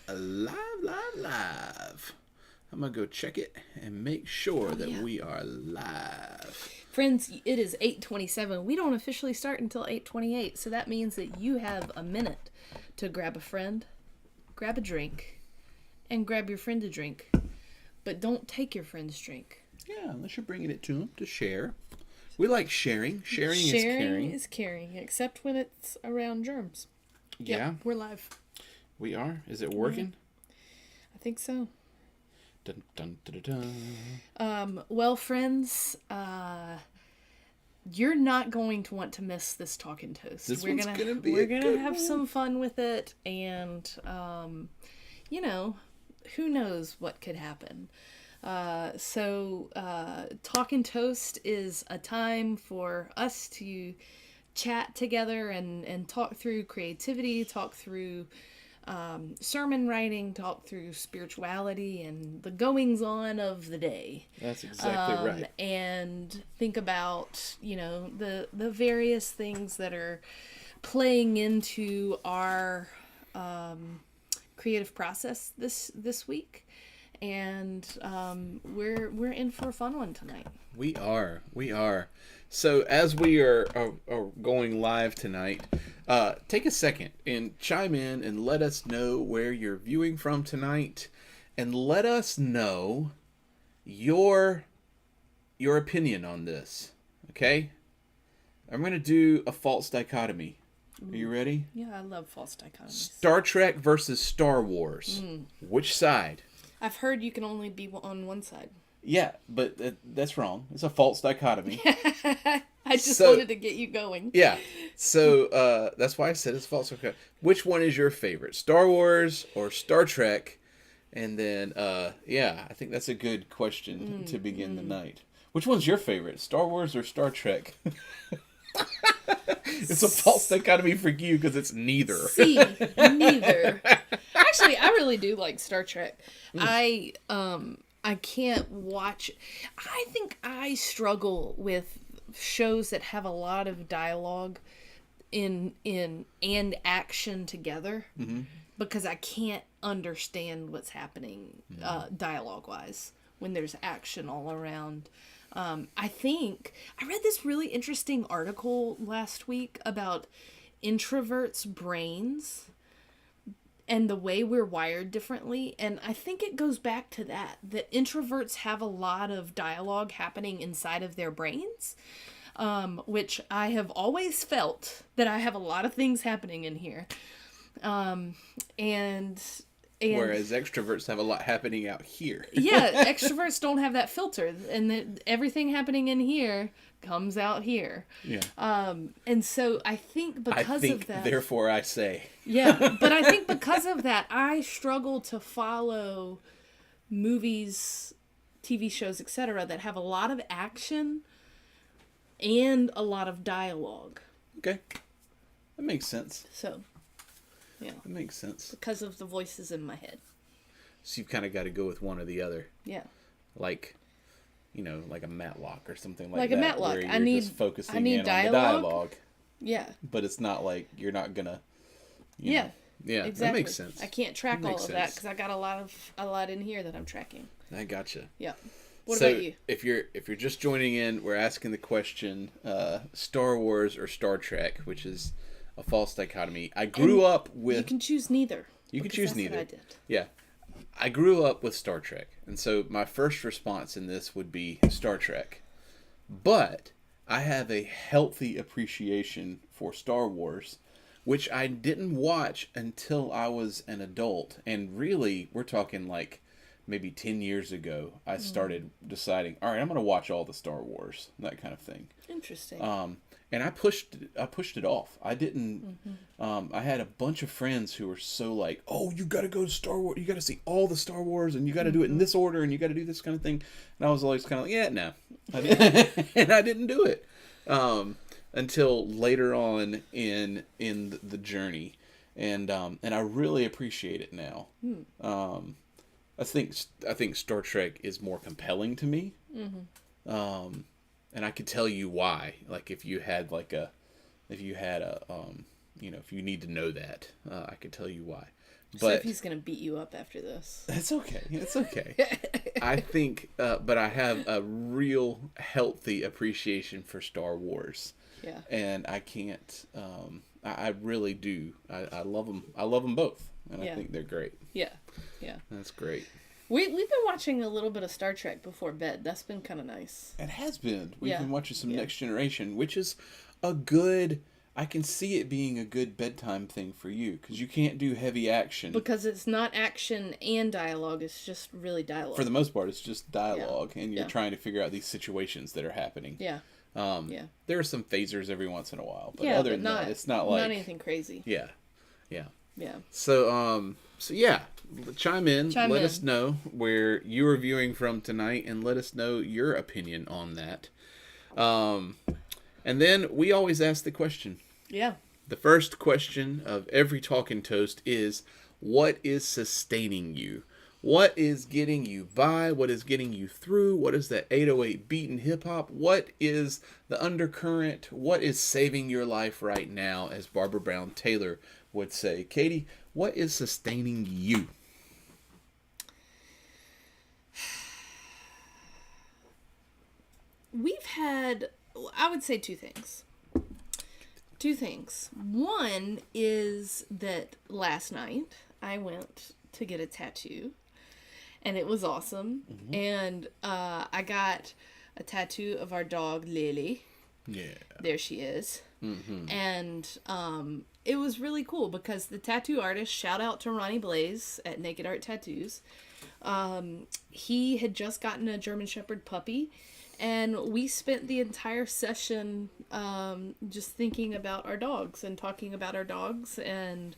Live. I'm going to go check it and make sure that yeah. we are live. Friends, it is 8:27. We don't officially start until 8:28, so that means that you have a minute to grab a friend, grab a drink, and grab your friend a drink. But don't take your friend's drink. Yeah, unless you're bringing it to them to share. We like sharing. Sharing is caring. Sharing is caring, except when it's around germs. Yeah. Yep, we're live. We are. Is it working? I think so. Dun, dun, dun, dun, dun. Well, friends, you're not going to want to miss this Talking Toast. We're gonna have some fun with it, and who knows what could happen. Talking Toast is a time for us to chat together and talk through creativity, talk through sermon writing, talk through spirituality and the goings on of the day. That's exactly right. And think about, the various things that are playing into our creative process this week. And we're in for a fun one tonight. We are. So as we are going live tonight, take a second and chime in and let us know where you're viewing from tonight, and let us know your opinion on this. Okay? I'm going to do a false dichotomy. Are you ready? Yeah, I love false dichotomies. Star Trek versus Star Wars. Which side? I've heard you can only be on one side. Yeah, but that's wrong. It's a false dichotomy. I just wanted to get you going. Yeah. So that's why I said it's false dichotomy. Which one is your favorite? Star Wars or Star Trek? And then, I think that's a good question to begin the night. Which one's your favorite? Star Wars or Star Trek? It's a false dichotomy for you because it's neither. See, neither. Actually, I really do like Star Trek. I can't watch. I think I struggle with shows that have a lot of dialogue and action together, because I can't understand what's happening dialogue wise when there's action all around. I think I read this really interesting article last week about introverts' brains and the way we're wired differently. And I think it goes back to that introverts have a lot of dialogue happening inside of their brains, which I have always felt that I have a lot of things happening in here. And whereas extroverts have a lot happening out here. Yeah, extroverts don't have that filter, and everything happening in here comes out here. Yeah. And so I think of that, therefore I say. Yeah, but I think because of that, I struggle to follow movies, TV shows, etc. that have a lot of action and a lot of dialogue. Okay, that makes sense. So. Yeah. That makes sense. Because of the voices in my head. So you've kind of got to go with one or the other. Yeah. Like a Matlock or something like that. Like a Matlock. Where you're just focusing in on the dialogue. Yeah. But it's not like you're not gonna. Yeah. Yeah. Exactly. That makes sense. I can't track all of that because I got a lot in here that I'm tracking. I gotcha. Yeah. What about you? If you're just joining in, we're asking the question: Star Wars or Star Trek, which is a false dichotomy. I grew up with... You can choose neither. You can choose neither. What I did. Yeah. I grew up with Star Trek. And so my first response in this would be Star Trek. But I have a healthy appreciation for Star Wars, which I didn't watch until I was an adult. And really, we're talking like maybe 10 years ago, I started deciding, all right, I'm going to watch all the Star Wars, that kind of thing. Interesting. And I pushed it off. I didn't. I had a bunch of friends who were so like, "Oh, you got to go to Star Wars. You got to see all the Star Wars, and you got to do it in this order, and you got to do this kind of thing." And I was always kind of like, "Yeah, no," and I didn't do it until later on in the journey, and I really appreciate it now. I think Star Trek is more compelling to me. And I could tell you why. Like if you need to know that, I could tell you why. But Sophie's gonna beat you up after this. that's okay. It's okay. I think, but I have a real healthy appreciation for Star Wars. Yeah. And I can't. I really do. I love them. I love them both, and I think they're great. Yeah. Yeah. That's great. We've been watching a little bit of Star Trek before bed. That's been kind of nice. It has been. We've Yeah. been watching some Yeah. Next Generation, which is a good. I can see it being a good bedtime thing for you because you can't do heavy action. Because it's not action and dialogue, it's just really dialogue. For the most part, it's just dialogue, and you're Yeah. trying to figure out these situations that are happening. Yeah. Yeah. There are some phasers every once in a while, but Yeah, other but than not, that, it's not like not anything crazy. yeah, yeah. Yeah. So yeah, chime in. Chime let in. us know where you are viewing from tonight, and let us know your opinion on that. And then we always ask the question. Yeah. The first question of every Talking Toast is, what is sustaining you? What is getting you by? What is getting you through? What is that 808 beat in hip-hop? What is the undercurrent? What is saving your life right now, as Barbara Brown Taylor would say? Katie, what is sustaining you? We've had, I would say, two things. Two things. One is that last night I went to get a tattoo, and it was awesome. Mm-hmm. And I got a tattoo of our dog, Lily. Yeah. There she is. Mm-hmm. And it was really cool because the tattoo artist, shout out to Ronnie Blaze at Naked Art Tattoos, he had just gotten a German Shepherd puppy, and we spent the entire session just thinking about our dogs and talking about our dogs. And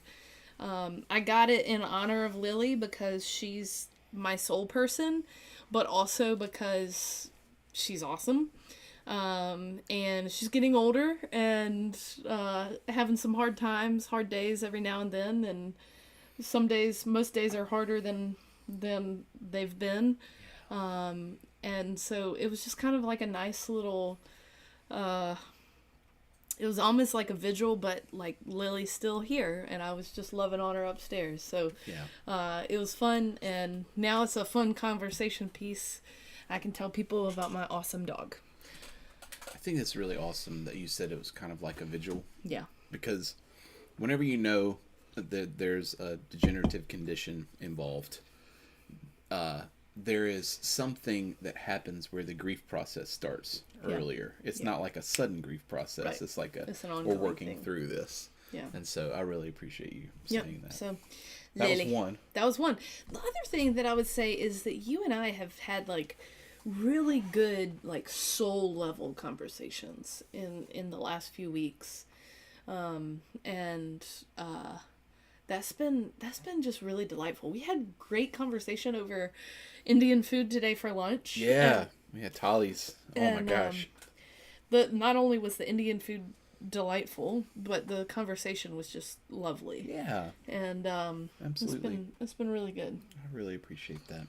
I got it in honor of Lily because she's my soul person, but also because she's awesome. And she's getting older and having some hard times, hard days every now and then. And some days, most days are harder than they've been. And so it was just kind of like a nice little, it was almost like a vigil, but like Lily's still here, and I was just loving on her upstairs. So it was fun, and now it's a fun conversation piece. I can tell people about my awesome dog. I think it's really awesome that you said it was kind of like a vigil. Yeah. Because whenever you know that there's a degenerative condition involved, there is something that happens where the grief process starts earlier. It's not like a sudden grief process. Right. It's like It's an we're ongoing working thing. through this. Yeah. And so I really appreciate you saying that. So That Lily. was one. That was one. The other thing that I would say is that you and I have had like really good like soul level conversations in the last few weeks. That's been just really delightful. We had great conversation over Indian food today for lunch. Yeah. We had Tolly's. Oh my gosh. Not only was the Indian food delightful, but the conversation was just lovely. Yeah. And Absolutely. it's been really good. I really appreciate that.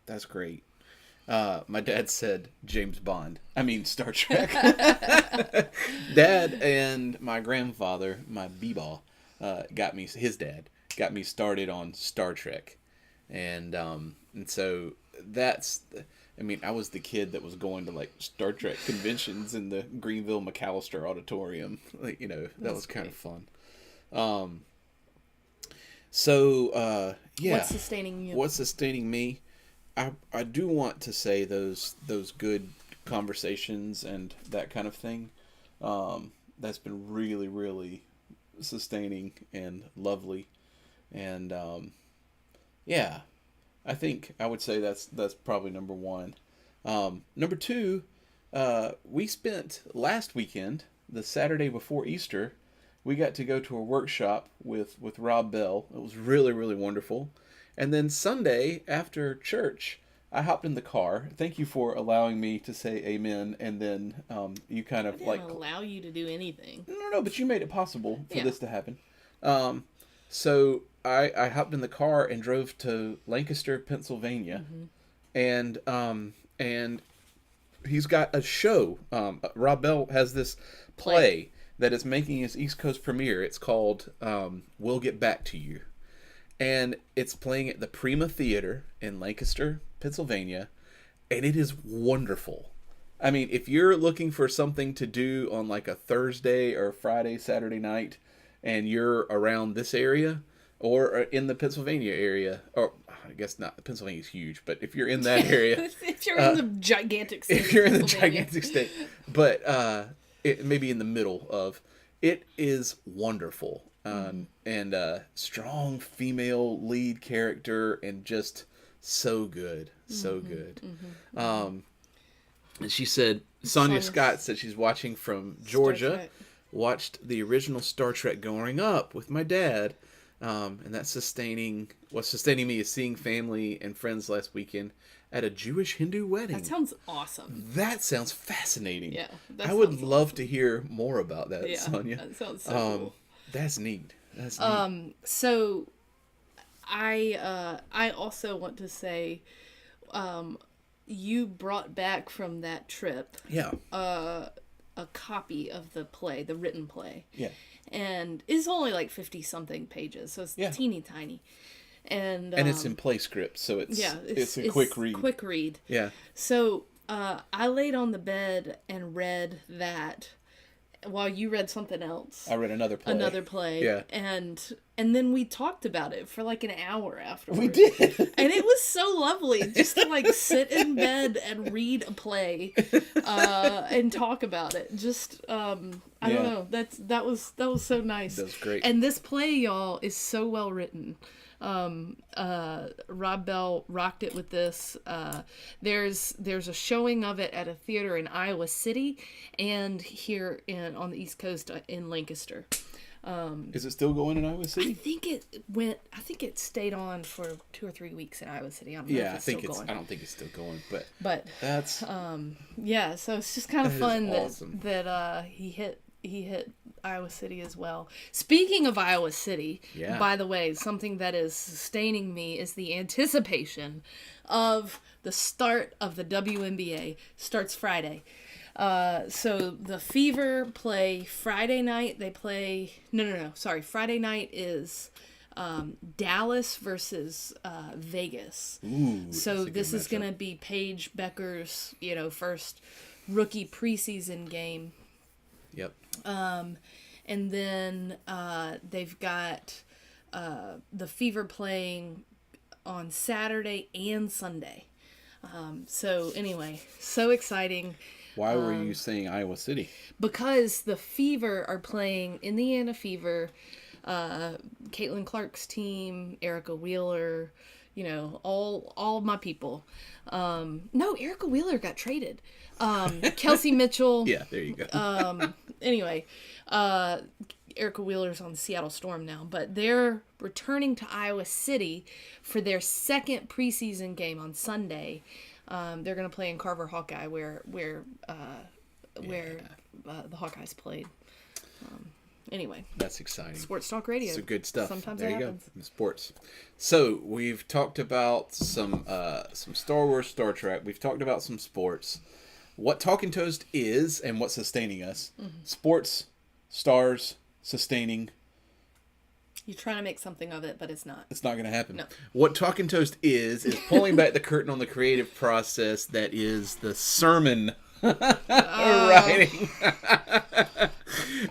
That's great. My dad said James Bond. I mean Star Trek. Dad and my grandfather, my b-ball, his dad got me started on Star Trek. And so I was the kid that was going to like Star Trek conventions in the Greenville McAllister Auditorium. Like, that was kind of fun. Yeah. What's sustaining you? What's sustaining me? I do want to say those good conversations and that kind of thing. That's been really, really sustaining and lovely. And yeah, I think I would say that's probably number one. Number two, we spent last weekend, the Saturday before Easter, we got to go to a workshop with Rob Bell. It was really, really wonderful. And then Sunday after church, I hopped in the car. Thank you for allowing me to say amen. And then you kind of I didn't allow you to do anything. No, but you made it possible for Yeah. this to happen. So I hopped in the car and drove to Lancaster, Pennsylvania, and he's got a show. Rob Bell has this play that is making its East Coast premiere. It's called We'll Get Back to You. And it's playing at the Prima Theater in Lancaster, Pennsylvania. And it is wonderful. I mean, if you're looking for something to do on like a Thursday or Friday, Saturday night, and you're around this area or in the Pennsylvania area, or I guess not, Pennsylvania's huge, but if you're in that area, If you're in the gigantic state, if you're in the Pennsylvania. gigantic state, but it maybe in the middle of, it is wonderful. And strong female lead character, and just so good, so good. And she said, Sonia Scott said she's watching from Georgia. Trek. Watched the original Star Trek growing up with my dad, and that's what's sustaining me is seeing family and friends last weekend at a Jewish Hindu wedding. That sounds awesome. That sounds fascinating. Yeah, I would love to hear more about that, Yeah, Sonia. that sounds so cool. That's neat. That's neat. So, I also want to say, you brought back from that trip Yeah. a copy of the play, the written play. Yeah. And it's only like 50 something pages, so it's teeny tiny. And it's in play script, so it's a quick read. Quick read. Yeah. So I laid on the bed and read that while you read something else. I read another play. Yeah. And then we talked about it for like an hour afterwards. We did. And it was so lovely just to like sit in bed and read a play and talk about it. Just I don't know. That was so nice. That was great. And this play, y'all, is so well written. Rob Bell rocked it with this. There's a showing of it at a theater in Iowa City and here on the East Coast in Lancaster. Is it still going in Iowa City? I think it stayed on for 2 or 3 weeks in Iowa City. I don't know if it's still going. I don't think it's still going, But that's yeah, so it's just kind of fun awesome. that he hit Iowa City as well. Speaking of Iowa City, by the way, something that is sustaining me is the anticipation of the start of the WNBA. Starts Friday. So the Fever play Friday night. They play sorry. Friday night is Dallas versus Vegas. Ooh, so this is going to be Paige Becker's first rookie preseason game. Yep. And then they've got the Fever playing on Saturday and Sunday. So anyway, so exciting. Why were you saying Iowa City? Because the Fever are playing Indiana Fever, Caitlin Clark's team, Erica Wheeler, all my people. No, Erica Wheeler got traded. Kelsey Mitchell. Yeah, there you go. Anyway, Erica Wheeler's on the Seattle Storm now, but they're returning to Iowa City for their second preseason game on Sunday. They're going to play in Carver Hawkeye, where the Hawkeyes played. Anyway, that's exciting. Sports Talk Radio. So good stuff. Sometimes there it you happens. go. Sports. So we've talked about some Star Wars, Star Trek. We've talked about some sports. What Talking Toast is and what's sustaining us. Mm-hmm. Sports, stars, sustaining. You're trying to make something of it, but it's not. It's not going to happen. No. What Talking Toast is pulling back the curtain on the creative process that is the sermon writing.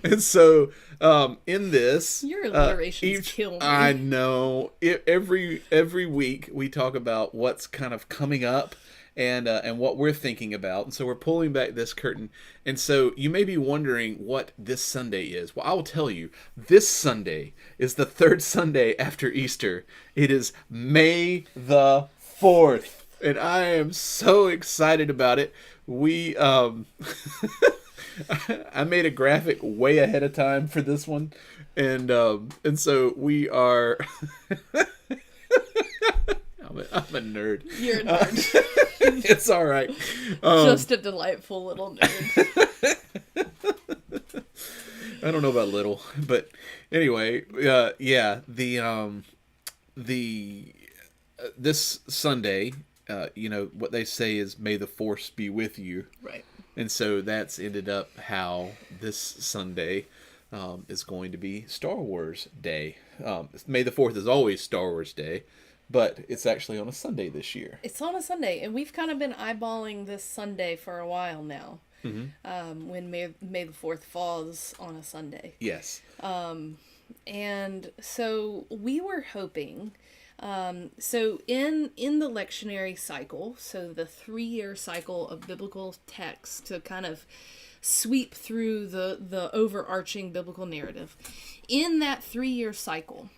And so, in this, your alliterations kill me. I know. Every week we talk about what's kind of coming up and what we're thinking about. And so we're pulling back this curtain. And so you may be wondering what this Sunday is. Well, I will tell you. This Sunday is the third Sunday after Easter. It is May the 4th. And I am so excited about it. We I made a graphic way ahead of time for this one, and so we are. I'm a nerd. You're a nerd. It's all right. Just a delightful little nerd. I don't know about little, but anyway, yeah. This Sunday, what they say is "May the Force be with you." Right. And so that's ended up how this Sunday is going to be Star Wars Day. May the 4th is always Star Wars Day, but it's actually on a Sunday this year. It's on a Sunday, and we've kind of been eyeballing this Sunday for a while now. When May the 4th falls on a Sunday. Yes. And so we were hoping, so in the lectionary cycle, so the 3-year cycle of biblical texts to kind of sweep through the overarching biblical narrative, in that 3-year cycle,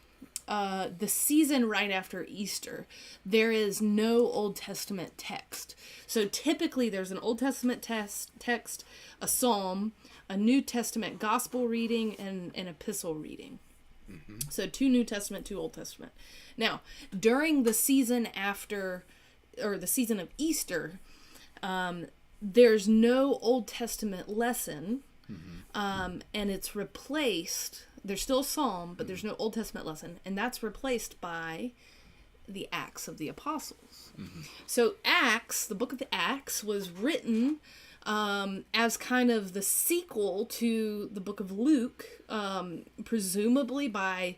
the season right after Easter, there is no Old Testament text. So typically there's an Old Testament text, a psalm, a New Testament gospel reading, and an epistle reading. So 2 New Testament, 2 Old Testament. Now, during the season after, or the season of Easter, there's no Old Testament lesson, and it's replaced. There's still a psalm, but there's no Old Testament lesson, and that's replaced by the Acts of the Apostles. So Acts, the book of the Acts, was written as kind of the sequel to the book of Luke, presumably by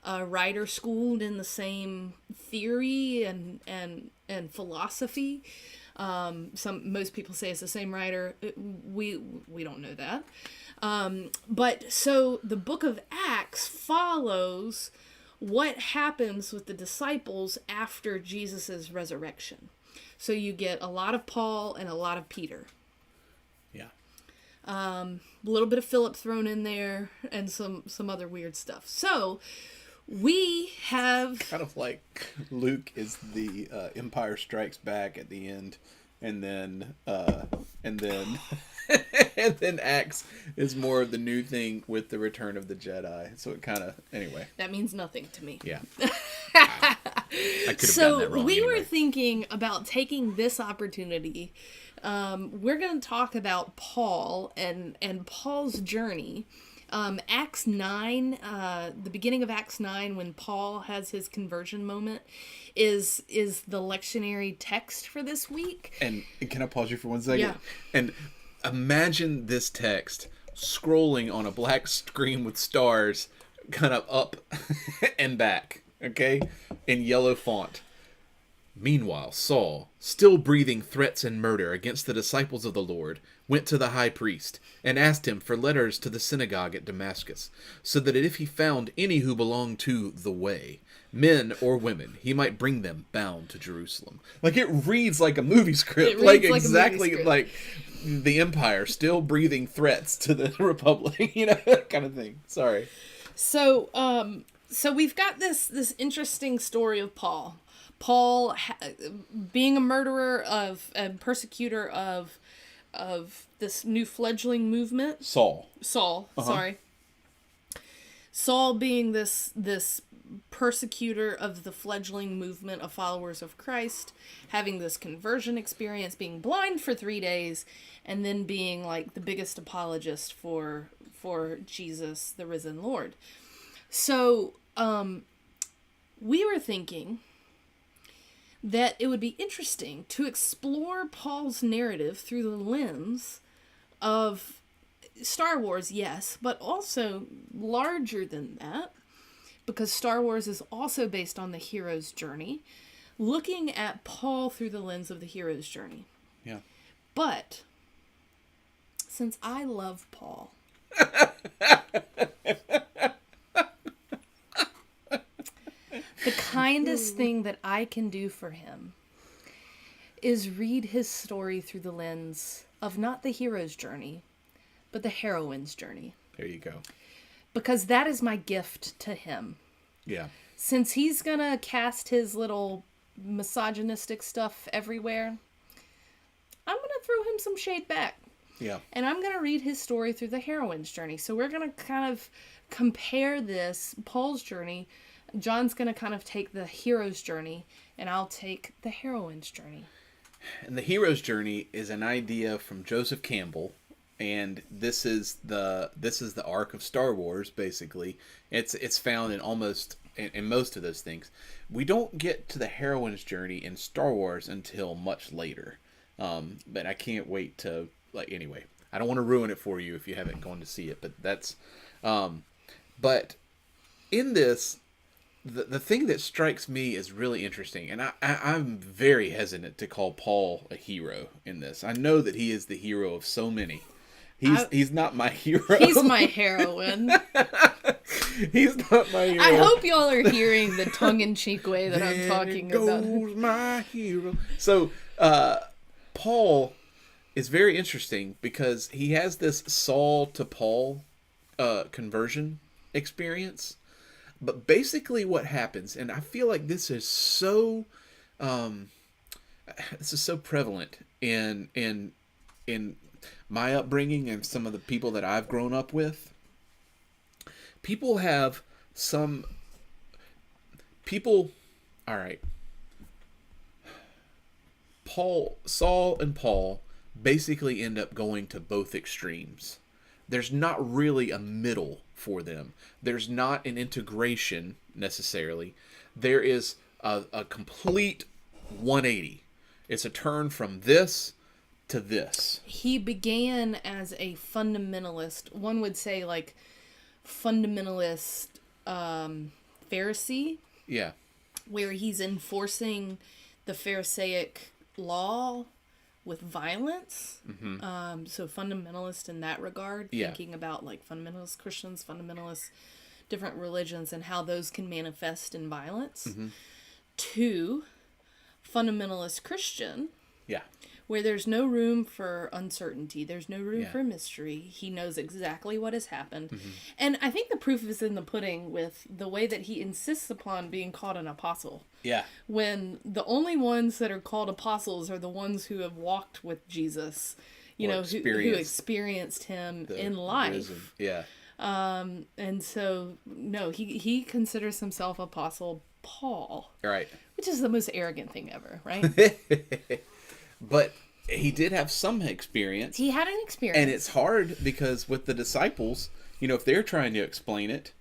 a writer schooled in the same theory and philosophy. Most people say it's the same writer. We don't know that. But so the book of Acts follows what happens with the disciples after Jesus's resurrection. So you get a lot of Paul and a lot of Peter. Yeah. A little bit of Philip thrown in there and some other weird stuff. So we have Kind of like Luke is the Empire Strikes Back at the end, and then and then Acts is more of the new thing with the Return of the Jedi. So it kind of, anyway. that means nothing to me. Yeah. I could have gotten that wrong. We anyway. were thinking about taking this opportunity. We're going to talk about Paul and Paul's journey. Acts 9, the beginning of Acts 9, when Paul has his conversion moment, is the lectionary text for this week. And can I pause you for 1 second? Yeah. And imagine this text scrolling on a black screen with stars kind of up and back, okay? In yellow font. Meanwhile, Saul, still breathing threats and murder against the disciples of the Lord, went to the high priest and asked him for letters to the synagogue at Damascus, so that if he found any who belonged to the way, men or women, he might bring them bound to Jerusalem. Like, it reads like a movie script. It reads like like a movie exactly script. like the Empire still breathing threats to the Republic, you know, that kind of thing. Sorry. So we've got this interesting story of Paul. Paul being a murderer and persecutor of this new fledgling movement. Saul, sorry. Saul being this persecutor of the fledgling movement of followers of Christ, having this conversion experience, being blind for 3 days, and then being like the biggest apologist for Jesus, the risen Lord. So, we were thinking that it would be interesting to explore Paul's narrative through the lens of Star Wars, yes, but also larger than that, because Star Wars is also based on the hero's journey, looking at Paul through the lens of the hero's journey. Yeah. But since I love Paul, the kindest thing that I can do for him is read his story through the lens of not the hero's journey, but the heroine's journey. There you go. Because that is my gift to him. Yeah. Since he's gonna cast his little misogynistic stuff everywhere, I'm gonna throw him some shade back. Yeah. And I'm gonna read his story through the heroine's journey. So we're gonna kind of compare this, Paul's journey. John's going to kind of take the hero's journey, and I'll take the heroine's journey. And the hero's journey is an idea from Joseph Campbell, and this is the arc of Star Wars. Basically, it's found in in most of those things. We don't get to the heroine's journey in Star Wars until much later, but I can't wait to anyway. I don't want to ruin it for you if you haven't gone to see it, but that's But in this, the thing that strikes me is really interesting, and I'm very hesitant to call Paul a hero in this. I know that he is the hero of so many. He's not my hero. He's my heroine. He's not my hero. I hope y'all are hearing the tongue-in-cheek way that I'm talking about. Goes my hero. So, Paul is very interesting because he has this Saul to Paul conversion experience. But basically what happens, and I feel like this is so prevalent in my upbringing and some of the people that I've grown up with. All right. Saul and Paul basically end up going to both extremes. There's not really a middle for them. There's not an integration necessarily. There is a complete 180. It's a turn from this to this. He began as a fundamentalist. One would say like fundamentalist Pharisee. Yeah. Where he's enforcing the Pharisaic law with violence. Mm-hmm. So fundamentalist in that regard, thinking about like fundamentalist Christians, fundamentalist different religions and how those can manifest in violence. Mm-hmm. To fundamentalist Christian, where there's no room for uncertainty, there's no room for mystery. He knows exactly what has happened. Mm-hmm. And I think the proof is in the pudding with the way that he insists upon being called an apostle. Yeah. When the only ones that are called apostles are the ones who have walked with Jesus, who experienced him in life. Risen. Yeah. And so, no, he considers himself Apostle Paul. Right. Which is the most arrogant thing ever, right? But he did have some experience. He had an experience. And it's hard because with the disciples, if they're trying to explain it,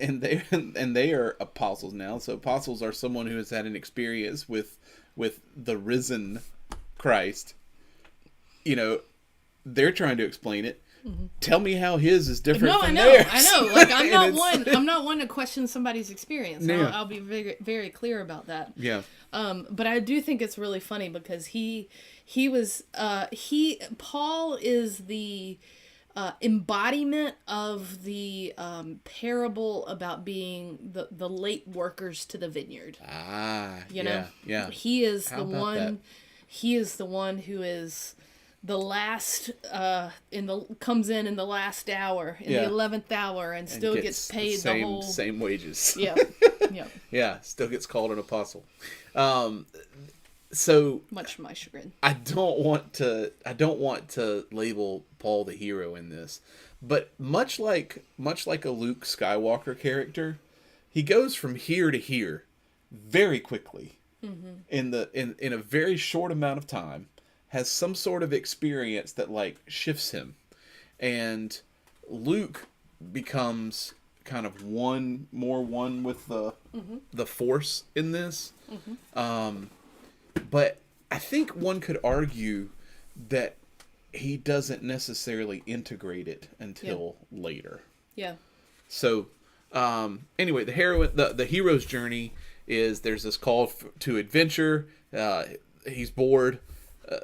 and they are apostles now. So apostles are someone who has had an experience with the risen Christ. They're trying to explain it. Mm-hmm. Tell me how his is different from theirs. I know. Like I'm not one to question somebody's experience. Yeah. I'll be very, very clear about that. Yeah. But I do think it's really funny because Paul is the embodiment of the parable about being the late workers to the vineyard. Yeah. He is the one. That? He is the one who is the last comes in the last hour, in the 11th hour, and still gets paid the same wages. Yeah. Yeah, still gets called an apostle. So much to my chagrin. I don't want to label Paul the hero in this, but much like a Luke Skywalker character, he goes from here to here very quickly. Mm-hmm. in a very short amount of time. Has some sort of experience that like shifts him, and Luke becomes kind of one with the Force in this. Mm-hmm. But I think one could argue that he doesn't necessarily integrate it until later. Yeah. So anyway, the hero's journey is there's this call to adventure. He's bored.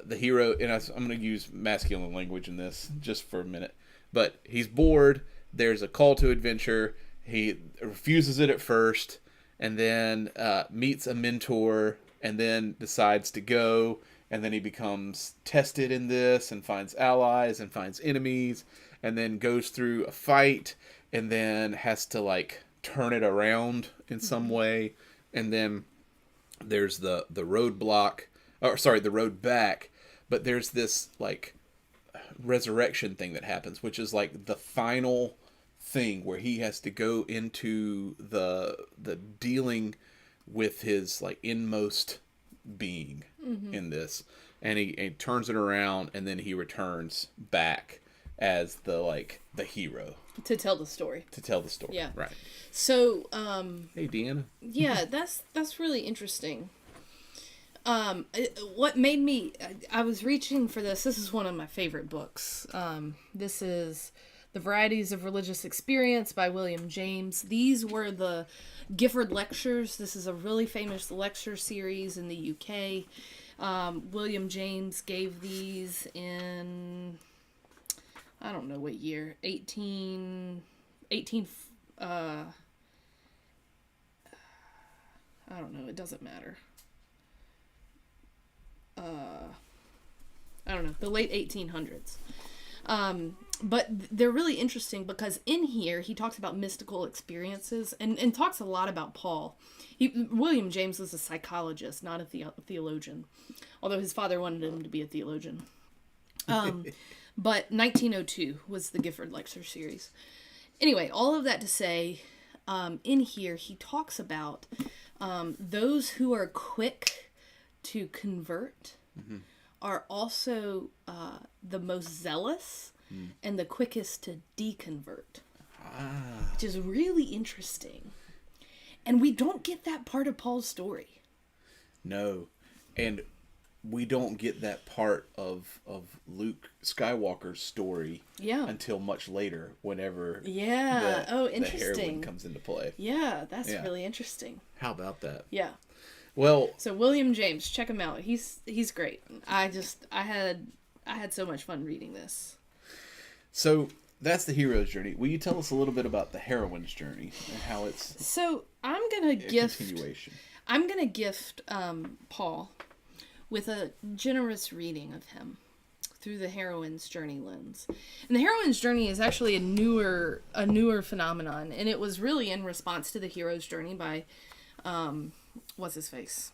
The hero, and I'm going to use masculine language in this just for a minute, but he's bored. There's a call to adventure. He refuses it at first, and then meets a mentor, and then decides to go, and then he becomes tested in this, and finds allies, and finds enemies, and then goes through a fight, and then has to like turn it around in some way, and then there's the roadblock. The road back, but there's this like resurrection thing that happens, which is like the final thing where he has to go into the dealing with his like inmost being in this, and he turns it around, and then he returns back as the hero to tell the story. Yeah, right. So, hey, Deanna. Yeah, that's really interesting. What made me, I was reaching for this. This is one of my favorite books. This is The Varieties of Religious Experience by William James. These were the Gifford Lectures. This is a really famous lecture series in the UK. William James gave these in, I don't know what year, 18 I don't know, it doesn't matter. I don't know, the late 1800s. But they're really interesting because in here he talks about mystical experiences and talks a lot about Paul. William James was a psychologist, not a theologian, although his father wanted him to be a theologian. But 1902 was the Gifford Lecture Series. Anyway, all of that to say, in here he talks about those who are quick to convert are also the most zealous and the quickest to deconvert, which is really interesting. And we don't get that part of Paul's story. No. And we don't get that part of Luke Skywalker's story until much later, whenever the heroine comes into play. Yeah, that's really interesting. How about that? Yeah. Well, so William James, check him out. He's great. I had so much fun reading this. So that's the hero's journey. Will you tell us a little bit about the heroine's journey and how it's so I'm gonna gift continuation. I'm gonna gift Paul with a generous reading of him through the heroine's journey lens. And the heroine's journey is actually a newer phenomenon, and it was really in response to the hero's journey by what's his face?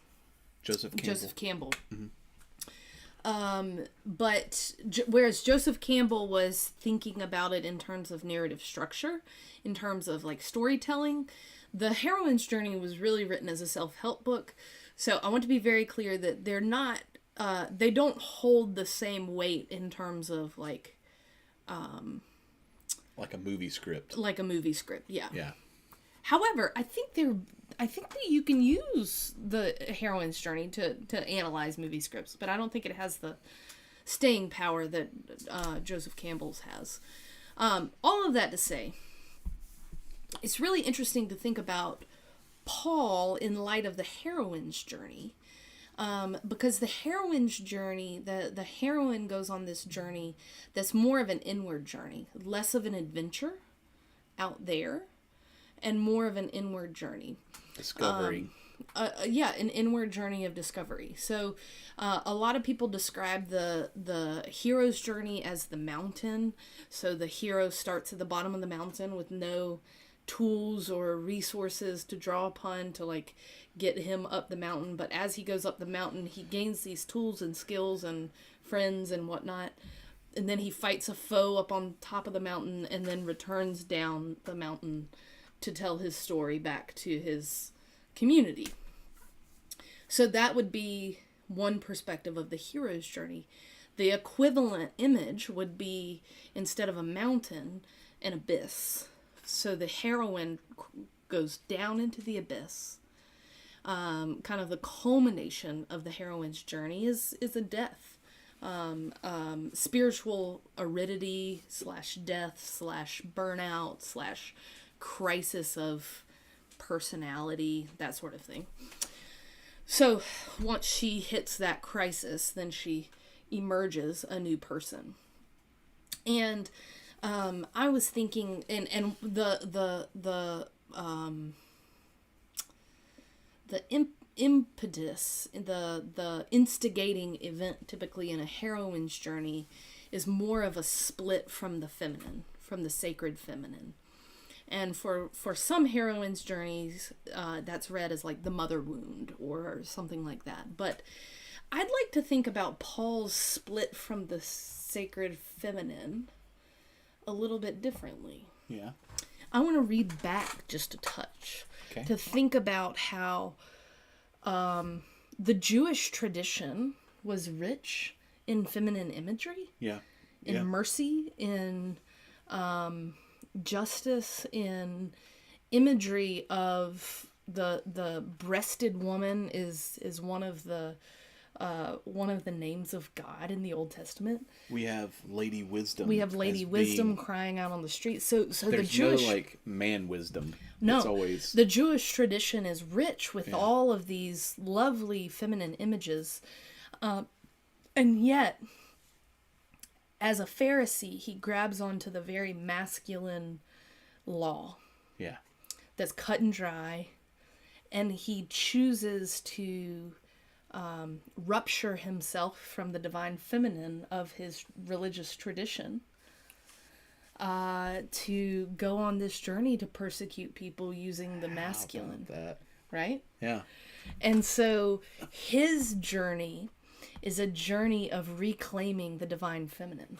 Joseph Campbell. Mm-hmm. But whereas Joseph Campbell was thinking about it in terms of narrative structure, in terms of like storytelling, the heroine's journey was really written as a self-help book. So I want to be very clear that they're not, they don't hold the same weight in terms of like a movie script. Like a movie script, yeah. Yeah. However, I think that you can use the heroine's journey to analyze movie scripts, but I don't think it has the staying power that Joseph Campbell's has. All of that to say, it's really interesting to think about Paul in light of the heroine's journey, because the heroine's journey, the heroine goes on this journey that's more of an inward journey, less of an adventure out there, and more of an inward journey. Discovery. An inward journey of discovery. So a lot of people describe the hero's journey as the mountain. So the hero starts at the bottom of the mountain with no tools or resources to draw upon to like get him up the mountain. But as he goes up the mountain, he gains these tools and skills and friends and whatnot. And then he fights a foe up on top of the mountain and then returns down the mountain to tell his story back to his community. So that would be one perspective of the hero's journey. The equivalent image would be, instead of a mountain, an abyss. So the heroine goes down into the abyss. Kind of the culmination of the heroine's journey is a death. Spiritual aridity / death / burnout / crisis of personality, that sort of thing. So once she hits that crisis, then she emerges a new person. And I was thinking, and the impetus, the instigating event typically in a heroine's journey is more of a split from the feminine, from the sacred feminine. And for some heroines' journeys, that's read as like the mother wound or something like that. But I'd like to think about Paul's split from the sacred feminine a little bit differently. Yeah. I want to read back just a touch to think about how the Jewish tradition was rich in feminine imagery. Yeah. In mercy, in justice, in imagery of the breasted woman is one of the one of the names of God in the Old Testament. We have Lady Wisdom. We have Lady as Wisdom being- crying out on the street. So the There's Jewish no like man wisdom. no, It's always the Jewish tradition is rich with all of these lovely feminine images, and yet, as a Pharisee, he grabs onto the very masculine law yeah. that's cut and dry, and he chooses to rupture himself from the divine feminine of his religious tradition to go on this journey to persecute people using the masculine, How about that? right? Yeah. And so his journey is a journey of reclaiming the divine feminine.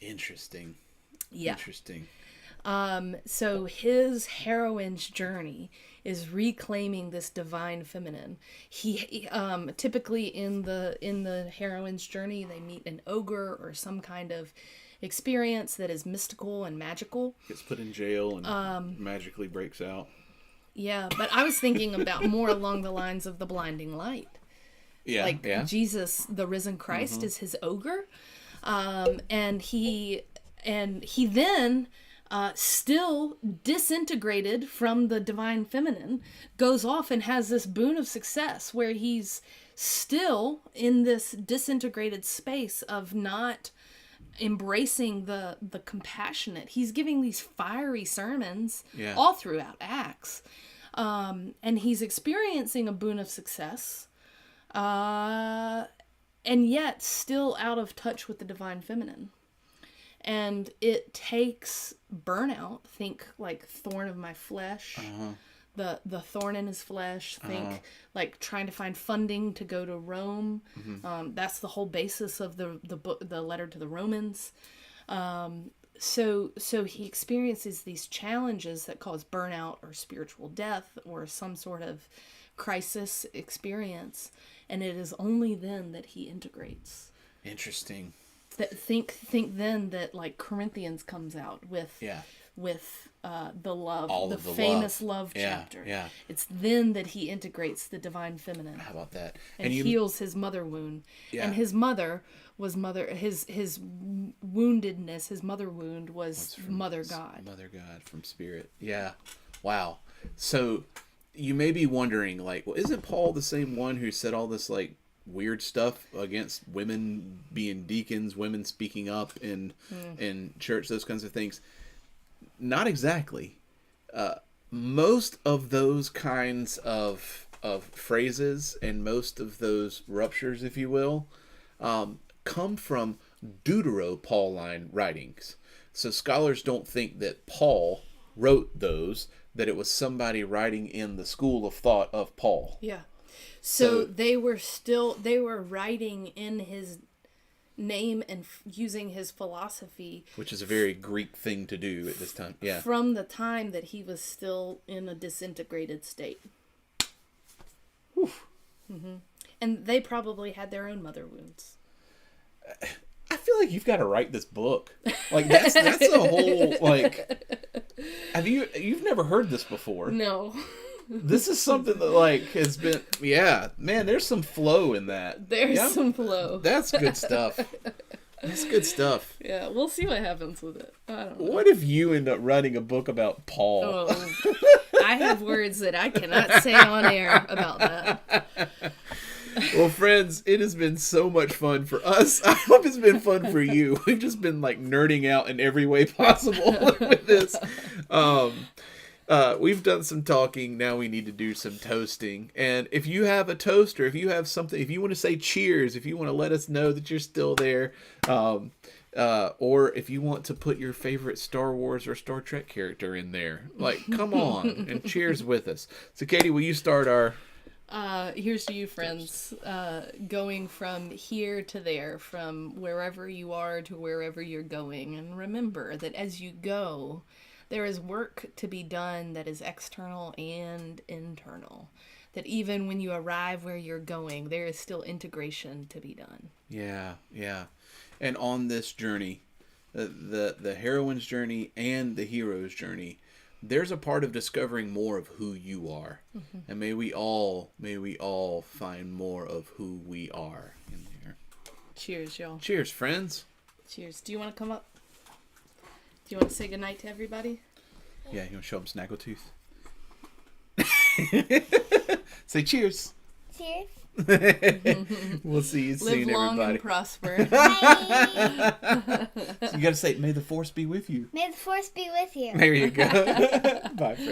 Interesting. Yeah. Interesting. So his heroine's journey is reclaiming this divine feminine. He typically in the heroine's journey, they meet an ogre or some kind of experience that is mystical and magical. Gets put in jail and magically breaks out. Yeah, but I was thinking about more along the lines of the blinding light. Yeah. Like yeah. Jesus, the risen Christ, is his ogre, and he then still disintegrated from the divine feminine, goes off and has this boon of success where he's still in this disintegrated space of not embracing the compassionate. He's giving these fiery sermons Yeah. all throughout Acts, and he's experiencing a boon of success, and yet still out of touch with the divine feminine. And it takes burnout. Think like thorn of my flesh, the thorn in his flesh. Think like trying to find funding to go to Rome. That's the whole basis of the book, the letter to the Romans. So he experiences these challenges that cause burnout or spiritual death or some sort of crisis experience, and it is only then that he integrates. Interesting. That think then that like Corinthians comes out with Yeah. the love, All the of the famous love Yeah, chapter. yeah. It's then that he integrates the divine feminine How about that? and you heals his mother wound. Yeah. And his mother was his woundedness, his mother wound was Mother God. Mother God from Spirit. Yeah. Wow. So you may be wondering, like, well, isn't Paul the same one who said all this like weird stuff against women being deacons, women speaking up in church, those kinds of things? Not exactly. Most of those kinds of phrases and most of those ruptures, if you will, come from Deutero-Pauline writings. So scholars don't think that Paul wrote those, that it was somebody writing in the school of thought of Paul. Yeah. So they were writing in his name and using his philosophy, Which is a very Greek thing to do at this time. Yeah. from the time that he was still in a disintegrated state. And they probably had their own mother wounds. I feel like you've got to write this book. Like that's a whole like. You've never heard this before? No. This is something that like has been man. There's some flow in that. There's some flow. That's good stuff. That's good stuff. Yeah, we'll see what happens with it. I don't know. What if you end up writing a book about Paul? Oh, I have words that I cannot say on air about that. Well, friends, it has been so much fun for us. I hope it's been fun for you. We've just been like nerding out in every way possible with this. We've done some talking. Now we need to do some toasting. And if you have a toast, or if you have something, if you want to say cheers, if you want to let us know that you're still there, or if you want to put your favorite Star Wars or Star Trek character in there, like, come on and cheers with us. So, Katie, will you start our... Here's to you, friends. Going from here to there, from wherever you are to wherever you're going. And remember that as you go, there is work to be done that is external and internal. That even when you arrive where you're going, there is still integration to be done. Yeah. And on this journey, the heroine's journey and the hero's journey, there's a part of discovering more of who you are. And may we all find more of who we are in there. Cheers, y'all. Cheers, friends. Cheers. Do you want to come up? Do you want to say goodnight to everybody? Yeah, you want to show them Snaggletooth? Say cheers. Cheers. We'll see you Live soon, long everybody. and prosper. Bye. You got to say, may the force be with you. May the force be with you. There you go. Bye, friends.